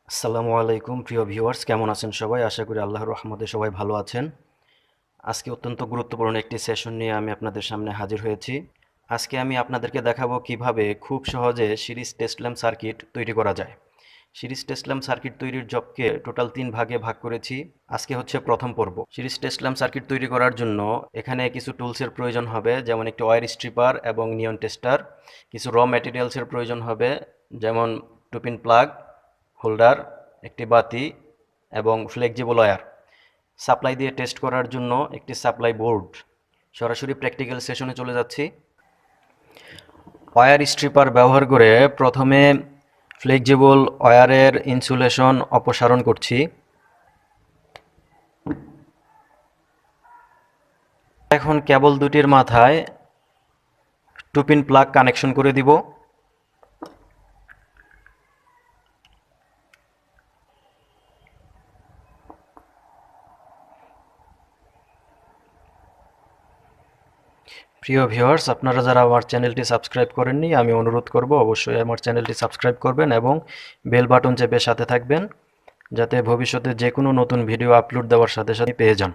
আসসালামু আলাইকুম প্রিয় ভিউয়ার্স, কেমন আছেন সবাই? আশা করি আল্লাহর রহমতে সবাই ভালো আছেন। আজকে অত্যন্ত গুরুত্বপূর্ণ একটি সেশন নিয়ে আমি আপনাদের সামনে হাজির হয়েছি। আজকে আমি আপনাদেরকে দেখাবো কিভাবে খুব সহজে সিরিজ টেস্ট ল্যাম্প সার্কিট তৈরি করা যায়। সিরিজ টেস্ট ল্যাম্প সার্কিট তৈরির জবকে টোটাল 3 ভাগে ভাগ করেছি। আজকে হচ্ছে প্রথম পর্ব। সিরিজ টেস্ট ল্যাম্প সার্কিট তৈরি করার জন্য এখানে কিছু টুলসের প্রয়োজন হবে, যেমন একটি ওয়্যার স্ট্রিপার এবং নিয়ন টেস্টার। কিছু র ম্যাটেরিয়ালসের প্রয়োজন হবে, যেমন টুপিন প্লাগ, হোল্ডার, একটি বাতি এবং ফ্লেক্সিবল ওয়্যার। সাপ্লাই দিয়ে টেস্ট করার জন্য একটি সাপ্লাই বোর্ড। সরাসরি প্র্যাকটিক্যাল সেশনে চলে যাচ্ছি। ওয়্যার স্ট্রিপার ব্যবহার করে প্রথমে ফ্লেক্সিবল ওয়্যারের ইনসুলেশন অপসারণ করছি। এখন কেবল দুটির মাথায় টুপিন প্লাগ কানেকশন করে দিব। প্রিয় ভিউয়ার্স, আপনারা যারা আমার চ্যানেলটি সাবস্ক্রাইব করেননি, আমি অনুরোধ করব অবশ্যই আমার চ্যানেলটি সাবস্ক্রাইব করবেন এবং বেল বাটন চেপে সাথে থাকবেন, যাতে ভবিষ্যতে যে কোনো নতুন ভিডিও আপলোড দেওয়ার সাথে সাথে পেয়ে যান।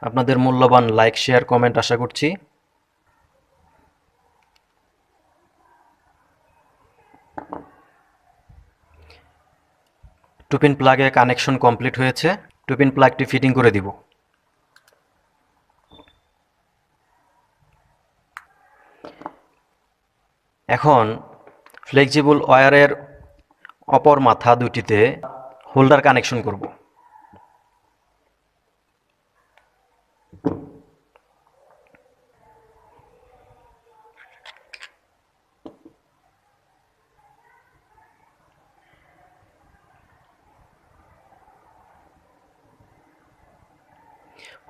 আপনাদের মূল্যবান লাইক, শেয়ার, কমেন্ট আশা করছি। টুপিন প্লাগে কানেকশন কমপ্লিট হয়েছে। টুপিন প্লাগটি ফিটিং করে দিব। এখন ফ্লেক্সিবল ওয়্যারের অপর মাথা দুটিতে হোল্ডার কানেকশন করব।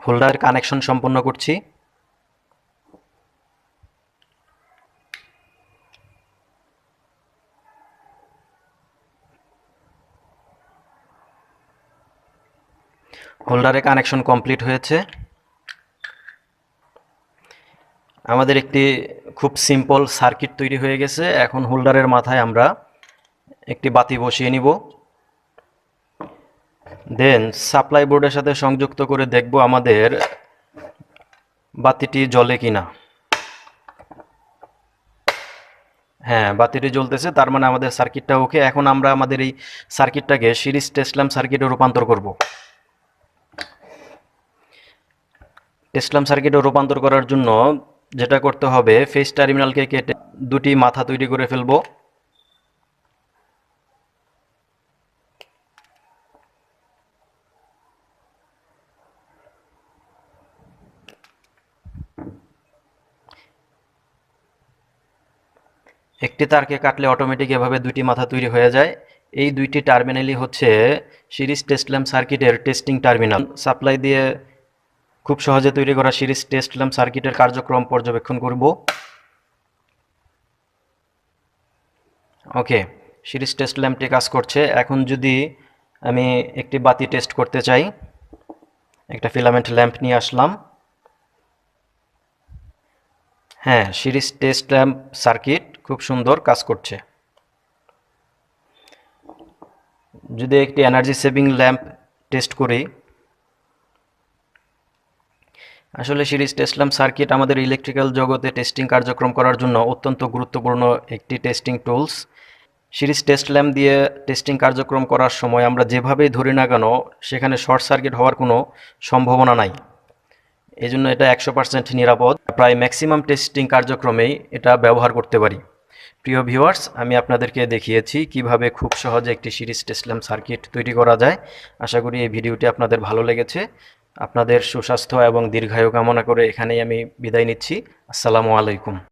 হোল্ডার কানেকশন সম্পন্ন করছি। হোল্ডারে কানেকশন কমপ্লিট হয়েছে। আমাদের একটি খুব সিম্পল সার্কিট তৈরি হয়ে গেছে। এখন হোল্ডারের মাথায় আমরা একটি বাতি বসিয়ে নিব। দেন সাপ্লাই বোর্ডের সাথে সংযুক্ত করে দেখব আমাদের বাতিটি জ্বলে কিনা। হ্যাঁ, বাতিটি জ্বলতেছে, তার মানে আমাদের সার্কিটটা ওকে। এখন আমরা আমাদের এই সার্কিটটাকে সিরিজ টেস্ট ল্যাম্প সার্কিটে রূপান্তর করব। টেস্ট ল্যাম্প সার্কিটে রূপান্তর করার জন্য যেটা করতে হবে, ফেজ টার্মিনালকে কেটে দুটি মাথা তৈরি করে ফেলবো। একটি তারকে কাটলে অটোমেটিক এভাবে দুটি মাথা তৈরি হয়ে যায়। এই দুইটি টার্মিনালই হচ্ছে সিরিজ টেস্ট ল্যাম্প সার্কিটের টেস্টিং টার্মিনাল। সাপ্লাই দিয়ে খুব সহজে তৈরি করা সিরিজ টেস্ট ল্যাম্প সার্কিটের কার্যক্রম পর্যবেক্ষণ করব। ওকে, সিরিজ টেস্ট ল্যাম্পটি কাজ করছে। এখন যদি আমি একটি বাতি টেস্ট করতে চাই, একটা ফিলামেন্ট ল্যাম্প নিয়ে আসলাম। হ্যাঁ, সিরিজ টেস্ট ল্যাম্প সার্কিট খুব সুন্দর কাজ করছে। যদি একটি এনার্জি সেভিং ল্যাম্প টেস্ট করি, আসলে সিরিজ টেস্ট ল্যাম্প সার্কিট আমাদের ইলেকট্রিক্যাল জগতে টেস্টিং কার্যক্রম করার জন্য অত্যন্ত গুরুত্বপূর্ণ একটি testing tools. Series test lamp দিয়ে টেস্টিং কার্যক্রম করার সময় আমরা যেভাবেই ধরি না কেন, সেখানে শর্ট সার্কিট হওয়ার কোনো সম্ভাবনা নাই। এই জন্য এটা 100% নিরাপদ। প্রায় ম্যাক্সিমাম টেস্টিং কার্যক্রমেই এটা ব্যবহার করতে পারি। প্রিয় ভিউয়ার্স, আমি আপনাদেরকে দেখিয়েছি কিভাবে খুব সহজে একটি সিরিজ টেস্ট ল্যাম্প সার্কিট তৈরি করা যায়। আশা করি এই ভিডিওটি আপনাদের ভালো লেগেছে। আপনাদের সুস্বাস্থ্য এবং দীর্ঘায়ু কামনা করে এখানেই আমি বিদায় নিচ্ছি। আসসালামু আলাইকুম।